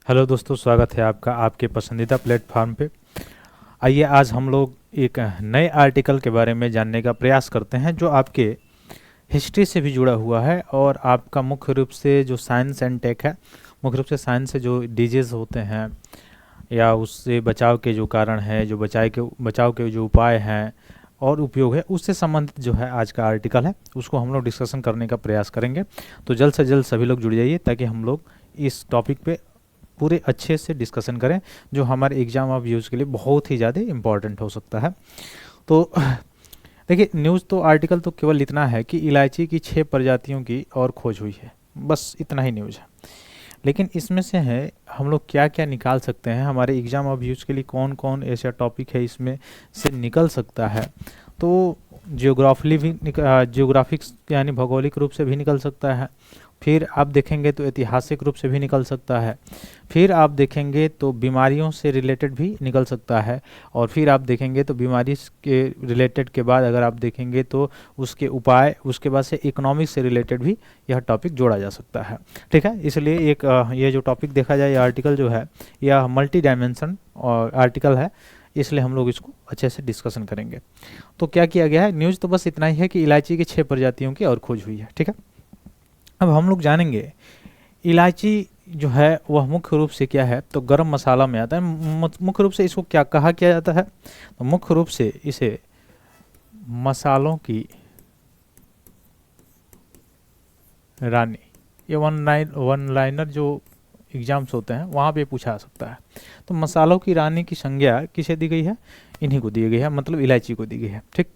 Hello दोस्तों, स्वागत है आपका आपके पसंदीदा प्लेटफॉर्म पे। आइए आज हम लोग एक नए आर्टिकल के बारे में जानने का प्रयास करते हैं जो आपके हिस्ट्री से भी जुड़ा हुआ है और आपका मुख्य रूप से जो साइंस एंड टेक है, मुख्य रूप से साइंस से जो डिजीज़ होते हैं या उससे बचाव के जो कारण है, जो बचाव के जो उपाय हैं और उपयोग है, उससे संबंधित जो है आज का आर्टिकल है, उसको हम लोग डिस्कशन करने का प्रयास करेंगे। तो जल्द से जल्द सभी लोग जुड़ जाइए ताकि हम लोग इस टॉपिक पे पूरे अच्छे से डिस्कशन करें जो हमारे एग्जाम ऑफ यूज़ के लिए बहुत ही ज़्यादा इम्पॉर्टेंट हो सकता है। तो देखिए, न्यूज़ तो आर्टिकल तो केवल इतना है कि इलायची की 6 प्रजातियों की और खोज हुई है, बस इतना ही न्यूज़ है। लेकिन इसमें से है हम लोग क्या क्या निकाल सकते हैं, हमारे एग्जाम ऑफ यूज़ के लिए कौन कौन ऐसा टॉपिक है इसमें से निकल सकता है। तो जियोग्राफिक्स यानी भौगोलिक रूप से भी निकल सकता है, फिर आप देखेंगे तो ऐतिहासिक रूप से भी निकल सकता है, फिर आप देखेंगे तो बीमारियों से रिलेटेड भी निकल सकता है, और फिर आप देखेंगे तो बीमारी के रिलेटेड के बाद अगर आप देखेंगे तो उसके उपाय, उसके बाद से इकोनॉमिक्स से रिलेटेड भी यह टॉपिक जोड़ा जा सकता है। ठीक है, इसलिए ये जो टॉपिक देखा जाए, ये आर्टिकल जो है यह मल्टी डायमेंशन आर्टिकल है, इसलिए हम लोग इसको अच्छे से डिस्कशन करेंगे। तो क्या किया गया है, न्यूज़ तो बस इतना ही है कि इलायची की 6 प्रजातियों की और खोज हुई है। ठीक है, अब हम लोग जानेंगे इलायची जो है वह मुख्य रूप से क्या है, तो गरम मसाला में आता है। मुख्य रूप से इसको क्या कहा किया जाता है, तो मुख्य रूप से इसे मसालों की रानी, ये वन लाइनर जो एग्जाम्स होते हैं वहाँ पे पूछा जा सकता है। तो मसालों की रानी की संज्ञा किसे दी गई है, इन्हीं को दी गई है, मतलब इलायची को दी गई है। ठीक,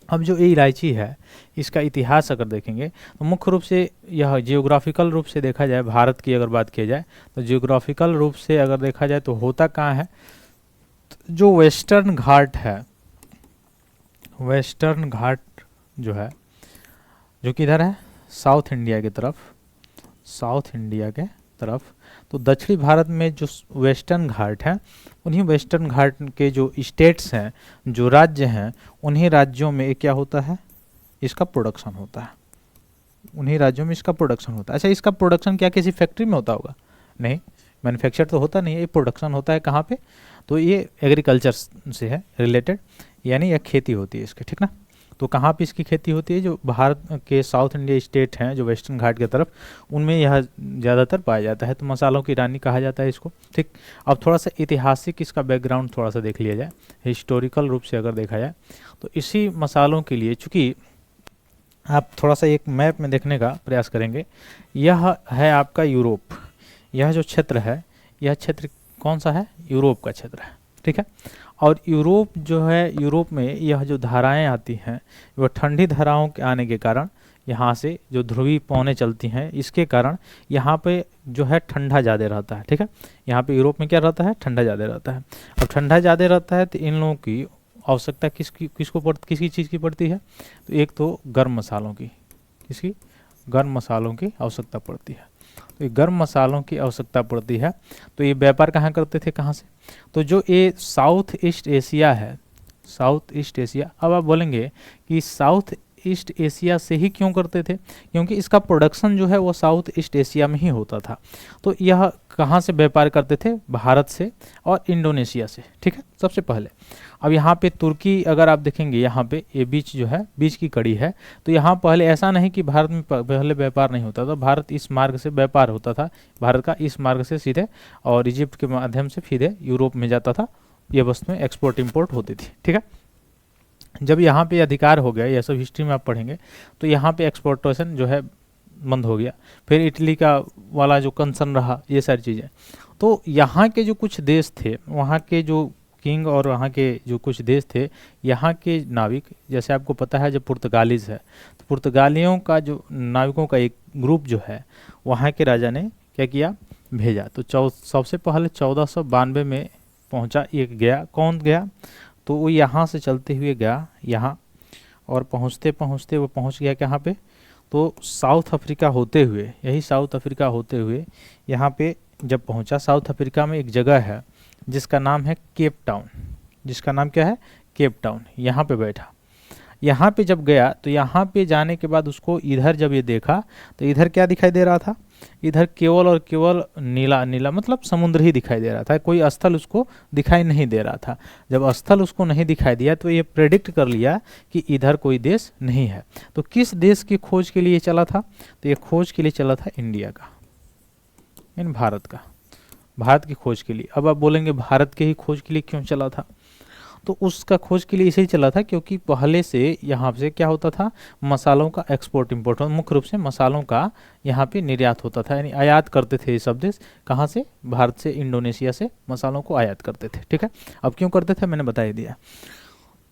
अब जो ये इलायची है इसका इतिहास अगर देखेंगे तो मुख्य रूप से यह जियोग्राफिकल रूप से देखा जाए, भारत की अगर बात की जाए तो जियोग्राफिकल रूप से अगर देखा जाए तो होता कहाँ है, तो जो वेस्टर्न घाट है, वेस्टर्न घाट जो है, जो किधर है, साउथ इंडिया की तरफ, साउथ इंडिया के तरफ। तो दक्षिणी भारत में जो वेस्टर्न घाट है, उन्हीं वेस्टर्न घाट के जो स्टेट्स हैं, जो राज्य हैं, उन्हीं राज्यों में क्या होता है, इसका प्रोडक्शन होता है। उन्हीं राज्यों में इसका प्रोडक्शन होता है। अच्छा, इसका प्रोडक्शन क्या किसी फैक्ट्री में होता होगा? नहीं, मैन्युफैक्चर तो होता नहीं है, ये प्रोडक्शन होता है कहाँ पे, तो ये एग्रीकल्चर से है रिलेटेड, यानी यह खेती होती है इसकी। ठीक ना, तो कहाँ पे इसकी खेती होती है, जो भारत के साउथ इंडिया स्टेट हैं जो वेस्टर्न घाट की तरफ, उनमें यह ज़्यादातर पाया जाता है। तो मसालों की रानी कहा जाता है इसको। ठीक, अब थोड़ा सा ऐतिहासिक इसका बैकग्राउंड थोड़ा सा देख लिया जाए, हिस्टोरिकल रूप से अगर देखा जाए तो इसी मसालों के लिए, चूँकि आप थोड़ा सा एक मैप में देखने का प्रयास करेंगे, यह है आपका यूरोप, यह जो क्षेत्र है, यह क्षेत्र कौन सा है, यूरोप का क्षेत्र है। ठीक है, और यूरोप जो है, यूरोप में यह जो धाराएं आती हैं, वह ठंडी धाराओं के आने के कारण, यहाँ से जो ध्रुवीय पवनें चलती हैं, इसके कारण यहाँ पे जो है ठंडा ज़्यादा रहता है। ठीक है, यहाँ पे यूरोप में क्या रहता है, ठंडा ज़्यादा रहता है। अब ठंडा ज़्यादा रहता है तो इन लोगों की आवश्यकता किसकी चीज़ की पड़ती है, तो एक तो गर्म मसालों की, किसकी, गर्म मसालों की आवश्यकता पड़ती है। तो ये गर्म मसालों की आवश्यकता पड़ती है। तो ये व्यापार कहाँ करते थे, कहाँ से, तो जो ये साउथ ईस्ट एशिया है, साउथ ईस्ट एशिया, अब आप बोलेंगे कि साउथ ईस्ट एशिया से ही क्यों करते थे, क्योंकि इसका प्रोडक्शन जो है वो साउथ ईस्ट एशिया में ही होता था। तो यह कहाँ से व्यापार करते थे, भारत से और इंडोनेशिया से। ठीक है, सबसे पहले। अब यहाँ पे तुर्की अगर आप देखेंगे, यहाँ पे ये बीच जो है, बीच की कड़ी है, तो यहाँ पहले ऐसा नहीं कि भारत में पहले व्यापार नहीं होता था, भारत इस मार्ग से व्यापार होता था, भारत का इस मार्ग से सीधे, और इजिप्ट के माध्यम से सीधे यूरोप में जाता था, ये वस्तुएं एक्सपोर्ट इम्पोर्ट होती थी। ठीक है, जब यहाँ पे अधिकार हो गया, यह सब हिस्ट्री में आप पढ़ेंगे, तो यहाँ पे एक्सपोर्टेशन जो है बंद हो गया, फिर इटली का वाला जो कंसर्न रहा, ये सारी चीज़ें। तो यहाँ के जो कुछ देश थे, वहाँ के जो किंग और वहाँ के जो कुछ देश थे, यहाँ के नाविक, जैसे आपको पता है जब पुर्तगालीज है, तो पुर्तगालियों का जो नाविकों का एक ग्रुप जो है, वहाँ के राजा ने क्या किया, भेजा। तो सबसे पहले 1492 में पहुँचा, एक गया, कौन गया, तो वो यहाँ से चलते हुए गया यहाँ, और पहुँचते पहुँचते वो पहुँच गया कहाँ पे, तो साउथ अफ्रीका होते हुए, यही साउथ अफ्रीका होते हुए यहाँ पे जब पहुँचा, साउथ अफ्रीका में एक जगह है जिसका नाम है केप टाउन, जिसका नाम क्या है, केप टाउन, यहाँ पे बैठा। यहाँ पे जब गया तो यहाँ पे जाने के बाद उसको इधर जब ये देखा तो इधर क्या दिखाई दे रहा था, इधर केवल और केवल नीला नीला मतलब समुद्र ही दिखाई दे रहा था, कोई स्थल उसको दिखाई नहीं दे रहा था। जब स्थल उसको नहीं दिखाई दिया तो ये प्रेडिक्ट कर लिया कि इधर कोई देश नहीं है। तो किस देश की खोज के लिए चला था, तो ये खोज के लिए चला था इंडिया का, इन भारत का, भारत की खोज के लिए। अब आप बोलेंगे भारत के ही खोज के लिए क्यों चला था, तो उसका खोज के लिए इसलिए चला था क्योंकि पहले से यहाँ से क्या होता था, मसालों का एक्सपोर्ट इम्पोर्ट, मुख्य रूप से मसालों का यहाँ पे निर्यात होता था, यानी आयात करते थे ये सब देश। कहाँ से, भारत से, इंडोनेशिया से मसालों को आयात करते थे। ठीक है, अब क्यों करते थे मैंने बता ही दिया।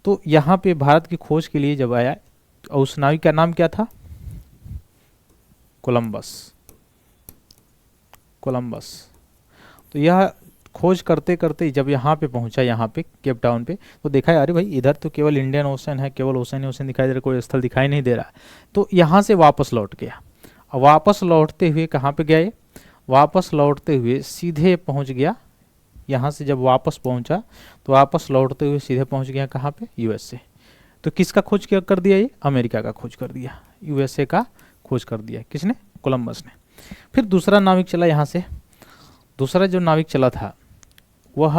तो यहाँ पे भारत की खोज के लिए जब आया, उस नाविक का नाम क्या था, कोलंबस। कोलंबस। तो यह खोज करते करते जब यहाँ पे पहुँचा, यहाँ पे केप टाउन पे, तो देखा अरे भाई इधर तो केवल इंडियन ओशन है, केवल ओशन ही ओशन दिखाई दे रहा, कोई स्थल दिखाई नहीं दे रहा। तो यहाँ से वापस लौट गया। अब वापस लौटते हुए कहाँ पे गया ये, वापस लौटते हुए सीधे पहुँच गया, यहाँ से जब वापस पहुँचा तो वापस लौटते हुए सीधे पहुँच गया कहाँ पे, यूएसए। तो किसका खोज क्या कर दिया ये, अमेरिका का खोज कर दिया, यूएसए का खोज कर दिया, किसने, कोलंबस ने। फिर दूसरा नाविक चला यहाँ से, दूसरा जो नाविक चला था वह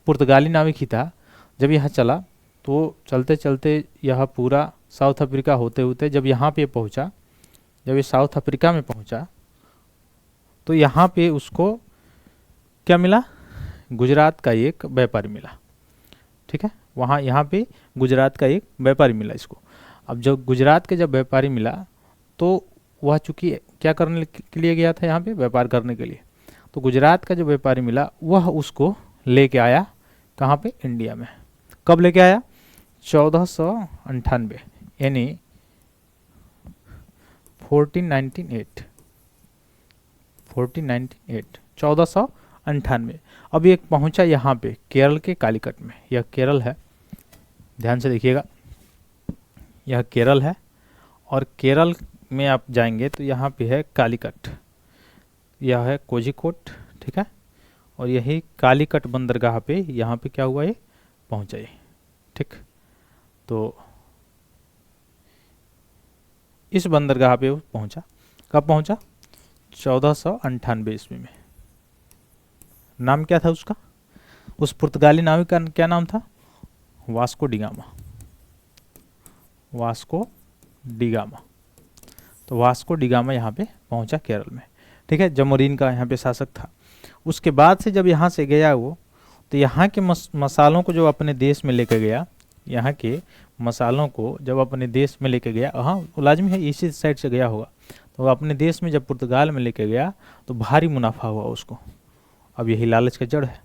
पुर्तगाली नाविक ही था। जब यहाँ चला तो चलते चलते यह पूरा साउथ अफ्रीका होते होते जब यहाँ पे पहुँचा, जब ये साउथ अफ्रीका में पहुँचा तो यहाँ पे उसको क्या मिला, गुजरात का एक व्यापारी मिला। ठीक है, वहाँ यहाँ पे गुजरात का एक व्यापारी मिला इसको। अब जब गुजरात के जब व्यापारी मिला तो वह चूँकि क्या करने के लिए गया था, यहाँ पे व्यापार करने के लिए, तो गुजरात का जो व्यापारी मिला वह उसको लेके आया कहाँ पे, इंडिया में। कब लेके आया, 1498, यानी 1498, 1498। अब ये पहुंचा यहाँ पे केरल के कालीकट में। यह केरल है, ध्यान से देखिएगा, यह केरल है और केरल में आप जाएंगे तो यहाँ पे है कालीकट, यह है कोझिकोड। ठीक है, और यही कालीकट बंदरगाह पे यहाँ पे क्या हुआ, ये पहुँचा ये। ठीक, तो इस बंदरगाह पे वो पहुँचा। कब पहुँचा, 1498 ईस्वी में। नाम क्या था उसका, उस पुर्तगाली नाविक का क्या नाम था, वास्को डिगामा। Vasco da Gama. तो वास्को डिगामा यहाँ पे पहुँचा केरल में। ठीक है, जमोरीन का यहाँ पे शासक था। उसके बाद से जब यहाँ से गया वो, तो यहाँ के मसालों को जो अपने देश में लेकर गया, यहाँ के मसालों को जब अपने देश में लेके गया, हाँ लाजमी है इसी साइड से गया होगा, तो अपने देश में जब पुर्तगाल में लेके गया तो भारी मुनाफा हुआ उसको। अब यही लालच का जड़ है।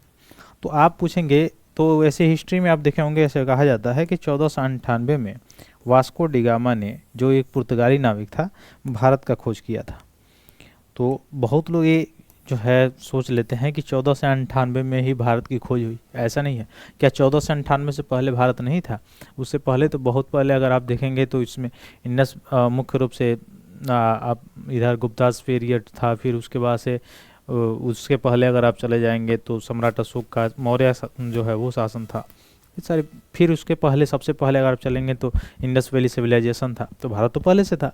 तो आप पूछेंगे, तो वैसे हिस्ट्री में आप देखे होंगे, ऐसे कहा जाता है कि 1498 में वास्को डिगामा ने, जो एक पुर्तगाली नाविक था, भारत का खोज किया था। तो बहुत लोग ये जो है सोच लेते हैं कि 1498 में ही भारत की खोज हुई। ऐसा नहीं है। क्या 1498 से पहले भारत नहीं था? उससे पहले तो बहुत पहले अगर आप देखेंगे तो इसमें इंडस मुख्य रूप से आप इधर गुप्तास पीरियड था, फिर उसके बाद से उसके पहले अगर आप चले जाएंगे तो सम्राट अशोक का मौर्य जो है वो शासन था, ये सारे। फिर उसके पहले, सबसे पहले अगर आप चलेंगे तो इंडस वैली सिविलाइजेशन था। तो भारत तो पहले से था,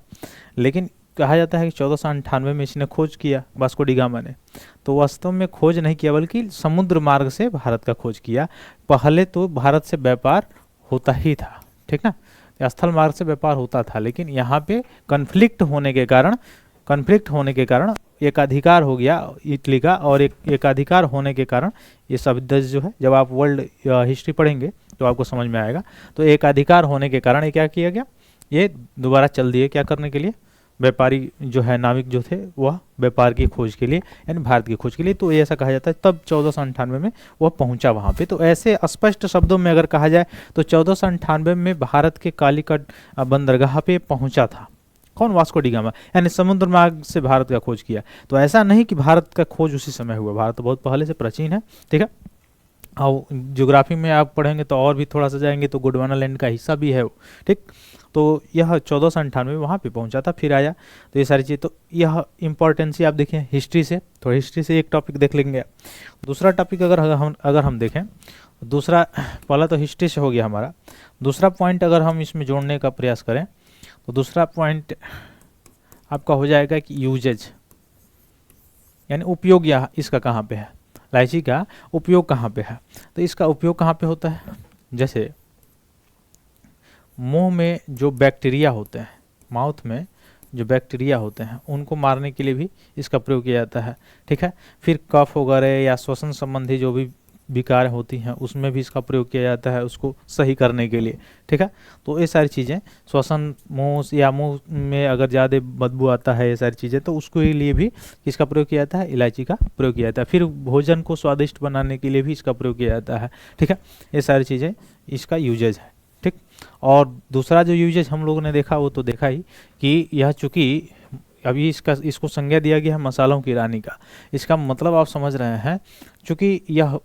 लेकिन कहा जाता है कि 1498 में इसने खोज किया, वास्को डिगामा ने। तो वास्तव में खोज नहीं किया, बल्कि समुद्र मार्ग से भारत का खोज किया। पहले तो भारत से व्यापार होता ही था, ठीक ना, स्थल मार्ग से व्यापार होता था, लेकिन यहाँ पे कन्फ्लिक्ट होने के कारण एकाधिकार हो गया इटली का, और एकाधिकार होने के कारण ये सब देश जो है, जब आप वर्ल्ड हिस्ट्री पढ़ेंगे तो आपको समझ में आएगा। तो एकाधिकार होने के कारण ये क्या किया गया, ये दोबारा चल दिए क्या करने के लिए, व्यापारी जो है नाविक जो थे वह व्यापार की खोज के लिए, यानी भारत की खोज के लिए। तो ऐसा कहा जाता है तब 1498 में वह पहुंचा वहां पे। तो ऐसे स्पष्ट शब्दों में अगर कहा जाए तो 1498 में भारत के कालीकट बंदरगाह पे पहुंचा था। कौन? वास्को डिगामा, यानी समुद्र मार्ग से भारत का खोज किया। तो ऐसा नहीं कि भारत का खोज उसी समय हुआ, भारत तो बहुत पहले से प्राचीन है, ठीक है। और ज्योग्राफी में आप पढ़ेंगे तो और भी थोड़ा सा जाएंगे तो गोंडवाना लैंड का हिस्सा भी है वो, ठीक। तो यह 1498 वहाँ पे पहुँचा था, फिर आया। तो ये सारी चीज़, तो यह इंपॉर्टेंस ही आप देखें हिस्ट्री से, तो हिस्ट्री से एक टॉपिक देख लेंगे। दूसरा टॉपिक अगर हम देखें दूसरा, पहला तो हिस्ट्री से हो गया हमारा। दूसरा पॉइंट अगर हम इसमें जोड़ने का प्रयास करें तो दूसरा पॉइंट आपका हो जाएगा कि यूजेज, यानी उपयोग या इसका कहाँ पे है, इलायची का उपयोग कहाँ पे है। तो इसका उपयोग कहाँ पे होता है, जैसे मुंह में जो बैक्टीरिया होते हैं, माउथ में जो बैक्टीरिया होते हैं उनको मारने के लिए भी इसका प्रयोग किया जाता है। ठीक है, फिर कफ वगैरह या श्वसन संबंधी जो भी विकार होती हैं उसमें भी इसका प्रयोग किया जाता है, उसको सही करने के लिए। ठीक है, तो ये सारी चीज़ें, श्वसन मुंह या मुंह में अगर ज़्यादा बदबू आता है, ये सारी चीज़ें, तो उसके लिए भी किसका प्रयोग किया जाता है, इलायची का प्रयोग किया जाता है। फिर भोजन को स्वादिष्ट बनाने के लिए भी इसका प्रयोग किया जाता है। ठीक है, ये सारी चीज़ें इसका यूजेज है। ठीक, और दूसरा जो यूजेज हम लोगों ने देखा वो तो देखा ही कि यह चूँकि अभी इसको संज्ञा दिया गया है मसालों की रानी का, इसका मतलब आप समझ रहे हैं, चूँकि यह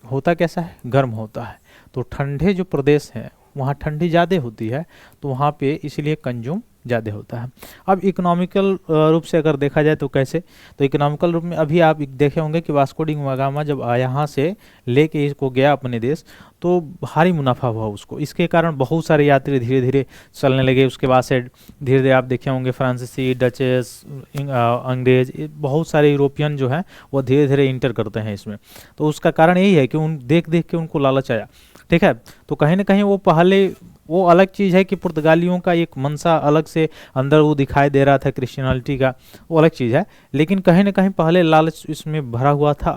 होता कैसा है, गर्म होता है, तो ठंडे जो प्रदेश हैं वहाँ ठंडी ज़्यादा होती है, तो वहाँ पे इसलिए कंज्यूम ज़्यादा होता है। अब इकोनॉमिकल रूप से अगर देखा जाए तो कैसे, तो इकोनॉमिकल रूप में अभी आप देखे होंगे कि वास्को डी गामा जब यहाँ से लेके इसको गया अपने देश, तो भारी मुनाफा हुआ उसको। इसके कारण बहुत सारे यात्री धीरे धीरे चलने लगे। उसके बाद से धीरे धीरे आप देखे होंगे फ्रांसीसी, डचेस, अंग्रेज, बहुत सारे यूरोपियन जो हैं वो धीरे धीरे इंटर करते हैं इसमें। तो उसका कारण यही है कि उन देख देख के उनको लालच आया। ठीक है, तो कहीं ना कहीं वो पहले, वो अलग चीज़ है कि पुर्तगालियों का एक मनसा अलग से अंदर वो दिखाई दे रहा था क्रिश्चियनिटी का, वो अलग चीज़ है, लेकिन कहीं ना कहीं पहले लालच इसमें भरा हुआ था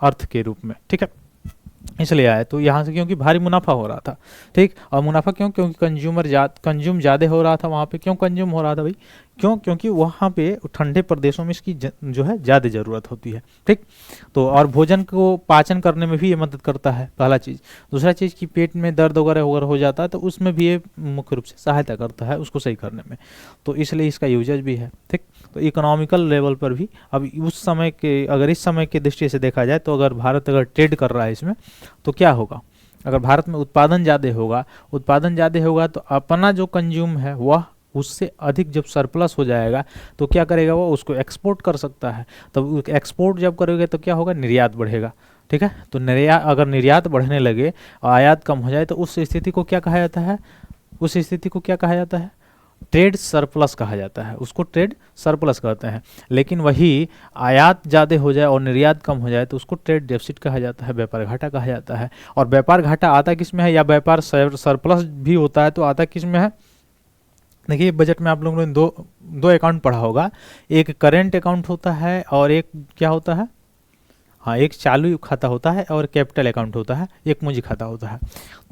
अर्थ के रूप में। ठीक है, इसलिए आया, तो यहाँ से क्योंकि भारी मुनाफा हो रहा था। ठीक, और मुनाफा क्यों, क्योंकि कंज्यूम ज़्यादा हो रहा था वहाँ पे। क्यों कंज्यूम हो रहा था भाई, क्यों, क्योंकि वहाँ पे ठंडे प्रदेशों में इसकी जो है ज़्यादा ज़रूरत होती है। ठीक, तो और भोजन को पाचन करने में भी ये मदद करता है, पहला चीज़। दूसरा चीज़ कि पेट में दर्द वगैरह हो जाता है तो उसमें भी ये मुख्य रूप से सहायता करता है उसको सही करने में, तो इसलिए इसका यूजेज भी है। ठीक, तो इकोनॉमिकल लेवल पर भी अब उस समय के, अगर इस समय की दृष्टि से देखा जाए तो अगर भारत अगर ट्रेड कर रहा है इसमें तो क्या होगा, अगर भारत में उत्पादन ज़्यादा होगा तो अपना जो कंज्यूम है वह उससे अधिक जब सरप्लस हो जाएगा तो क्या करेगा, वो उसको एक्सपोर्ट कर सकता है। तब एक्सपोर्ट जब करोगे तो क्या होगा, निर्यात बढ़ेगा। ठीक है, तो अगर निर्यात बढ़ने लगे और आयात कम हो जाए तो उस स्थिति को क्या कहा जाता है, उस स्थिति को क्या कहा जाता है, ट्रेड सरप्लस कहा जाता है, उसको ट्रेड सरप्लस कहते हैं। लेकिन वही आयात ज़्यादा हो जाए और निर्यात कम हो जाए तो उसको ट्रेड डेफिसिट कहा जाता है, व्यापार घाटा कहा जाता है। और व्यापार घाटा आता किस में है, या व्यापार सरप्लस भी होता है तो आता किस में है। देखिए बजट में आप लोगों ने दो अकाउंट पढ़ा होगा, एक करेंट अकाउंट होता है और एक क्या होता है, हाँ, एक चालू खाता होता है और कैपिटल अकाउंट होता है, एक मुंजी खाता होता है।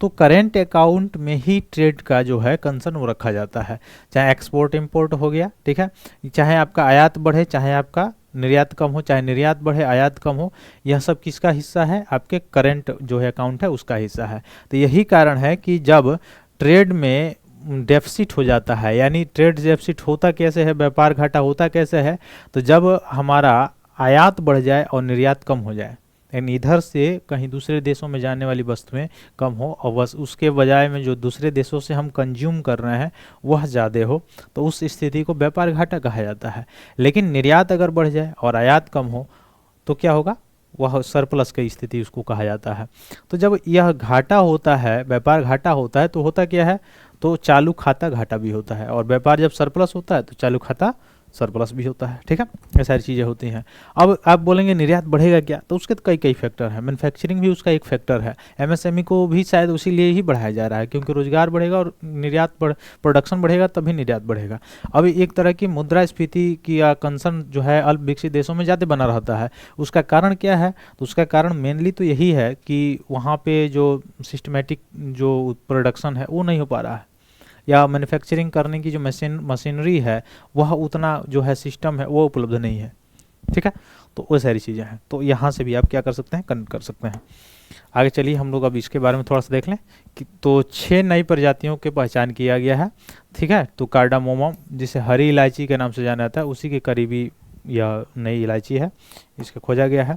तो करेंट अकाउंट में ही ट्रेड का जो है कंसर्न वो रखा जाता है, चाहे एक्सपोर्ट इंपोर्ट हो गया। ठीक है, चाहे आपका आयात बढ़े चाहे आपका निर्यात कम हो, चाहे निर्यात बढ़े आयात कम हो, यह सब किसका हिस्सा है, आपके करेंट जो है अकाउंट है उसका हिस्सा है। तो यही कारण है कि जब ट्रेड में डेफिसिट हो जाता है, यानी ट्रेड डेफिसिट होता कैसे है, व्यापार घाटा होता कैसे है, तो जब हमारा आयात बढ़ जाए और निर्यात कम हो जाए, यानी इधर से कहीं दूसरे देशों में जाने वाली वस्तुएं कम हो और बस उसके बजाय में जो दूसरे देशों से हम कंज्यूम कर रहे हैं वह ज़्यादा हो, तो उस स्थिति को व्यापार घाटा कहा जाता है। लेकिन निर्यात अगर बढ़ जाए और आयात कम हो तो क्या होगा, वह सरप्लस की स्थिति उसको कहा जाता है। तो जब यह घाटा होता है, व्यापार घाटा होता है, तो होता क्या है, तो चालू खाता घाटा भी होता है, और व्यापार जब सरप्लस होता है तो चालू खाता सरप्लस भी होता है। ठीक है, ये सारी चीज़ें होती हैं। अब आप बोलेंगे निर्यात बढ़ेगा क्या, तो उसके तो कई फैक्टर हैं, मैन्युफैक्चरिंग भी उसका एक फैक्टर है। एमएसएमई को भी शायद उसी लिए ही बढ़ाया जा रहा है, क्योंकि रोजगार बढ़ेगा और निर्यात प्रोडक्शन बढ़ेगा तभी निर्यात बढ़ेगा। अब एक तरह की मुद्रास्फीति की कंसर्न जो है अल्प विकसित देशों में ज़्यादा बना रहता है। उसका कारण क्या है, तो उसका कारण मेनली तो यही है कि वहाँ पे जो सिस्टमेटिक जो प्रोडक्शन है वो नहीं हो पा रहा है, या मैन्युफैक्चरिंग करने की जो मशीनरी है वह उतना जो है सिस्टम है वो उपलब्ध नहीं है। ठीक है, तो वो सारी चीज़ें हैं, तो यहाँ से भी आप क्या कर सकते हैं, कनेक्ट कर सकते हैं। आगे चलिए हम लोग अब इसके बारे में थोड़ा सा देख लें कि तो 6 नई प्रजातियों की पहचान किया गया है। ठीक है, तो कार्डामोमम जिसे हरी इलायची के नाम से जाना जाता है उसी के करीबी यह नई इलायची है, इसका खोजा गया है।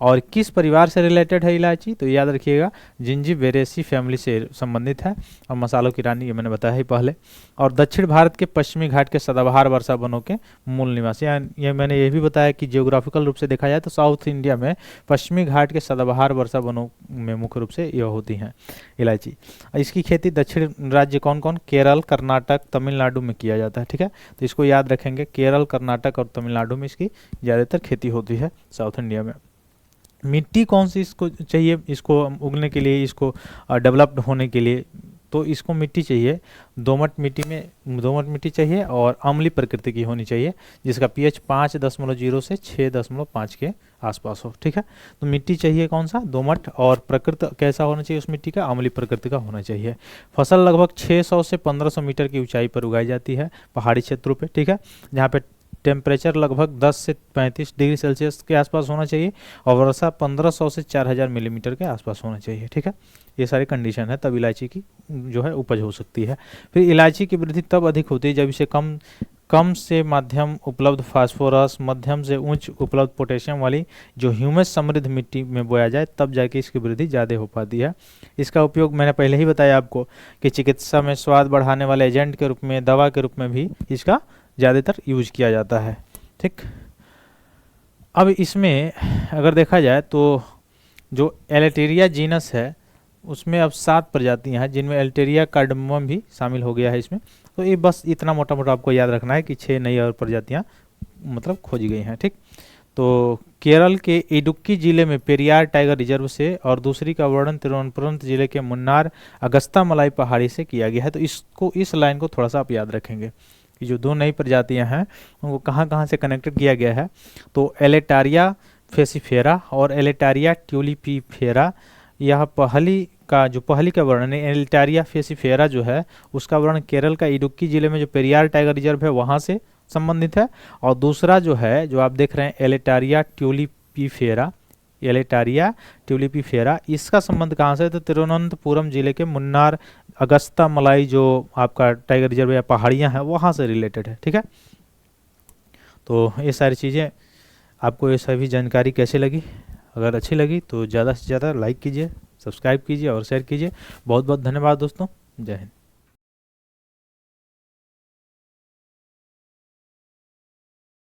और किस परिवार से रिलेटेड है इलायची, तो याद रखिएगा जिंजीबेरेसी फैमिली से संबंधित है। और मसालों की रानी ये मैंने बताया ही पहले। और दक्षिण भारत के पश्चिमी घाट के सदाबहार वर्षा वनों के मूल निवासी, ये मैंने ये भी बताया कि जियोग्राफिकल रूप से देखा जाए तो साउथ इंडिया में पश्चिमी घाट के सदाबहार वर्षा वनों में मुख्य रूप से यह होती हैं इलायची। इसकी खेती दक्षिण राज्य कौन कौन, केरल, कर्नाटक, तमिलनाडु में किया जाता है। ठीक है, तो इसको याद रखेंगे, केरल, कर्नाटक और तमिलनाडु में इसकी ज़्यादातर खेती होती है साउथ इंडिया में। मिट्टी कौन सी इसको चाहिए, इसको उगने के लिए, इसको डेवलप्ड होने के लिए, तो इसको मिट्टी चाहिए दोमट मिट्टी चाहिए और अम्लीय प्रकृति की होनी चाहिए, जिसका पीएच 5.0 से 6.5 के आसपास हो। ठीक है, तो मिट्टी चाहिए कौन सा, दोमट, और प्रकृति कैसा होना चाहिए उस मिट्टी का, अम्लीय प्रकृति का होना चाहिए। फसल लगभग 600 से 1500 मीटर की ऊंचाई पर उगाई जाती है पहाड़ी क्षेत्रों पे। ठीक है, जहाँ पे टेम्परेचर लगभग 10 से 35 डिग्री सेल्सियस के आसपास होना चाहिए और वर्षा 1500 से 4000 मिलीमीटर के आसपास होना चाहिए। ठीक है, ये सारी कंडीशन है, तब इलायची की जो है उपज हो सकती है। फिर इलायची की वृद्धि तब अधिक होती है जब इसे कम से मध्यम उपलब्ध फास्फोरस, मध्यम से उच्च उपलब्ध पोटेशियम वाली जो ह्यूमस समृद्ध मिट्टी में बोया जाए, तब जाके इसकी वृद्धि ज़्यादा हो पाती है। इसका उपयोग मैंने पहले ही बताया आपको कि चिकित्सा में स्वाद बढ़ाने वाले एजेंट के रूप में, दवा के रूप में भी इसका ज़्यादातर यूज किया जाता है। ठीक, अब इसमें अगर देखा जाए तो जो एलेटेरिया जीनस है उसमें अब 7 प्रजातियां हैं, जिनमें एल्टेरिया कार्डमम भी शामिल हो गया है इसमें। तो ये बस इतना मोटा मोटा आपको याद रखना है कि 6 नई और प्रजातियां मतलब खोजी गई हैं। ठीक, तो केरल के इडुक्की जिले में पेरियार टाइगर रिजर्व से, और दूसरी का वर्णन तिरुवनंतपुरम जिले के मुन्नार अगस्ता-मलाई पहाड़ी से किया गया है। तो इस लाइन को थोड़ा सा आप याद रखेंगे कि जो 2 नई प्रजातियां हैं उनको कहाँ कहाँ से कनेक्टेड किया गया है। तो एलेटारिया फेसिफेरा और एलेटारिया ट्यूलिपीफेरा, यह पहली का वर्णन है, एलेटारिया फेसिफेरा जो है उसका वर्णन केरल का इडुक्की जिले में जो पेरियार टाइगर रिजर्व है वहाँ से संबंधित है। और दूसरा जो है जो आप देख रहे हैं एलेटारिया ट्यूलिपीफेरा, इसका संबंध कहाँ से है, तो तिरुवनंतपुरम जिले के मुन्नार अगस्ता मलाई जो आपका टाइगर रिजर्व या पहाड़ियाँ हैं वहाँ से रिलेटेड है। ठीक है, तो ये सारी चीज़ें आपको, ये सभी जानकारी कैसे लगी, अगर अच्छी लगी तो ज़्यादा से ज़्यादा लाइक कीजिए, सब्सक्राइब कीजिए और शेयर कीजिए। बहुत बहुत धन्यवाद दोस्तों, जय हिंद।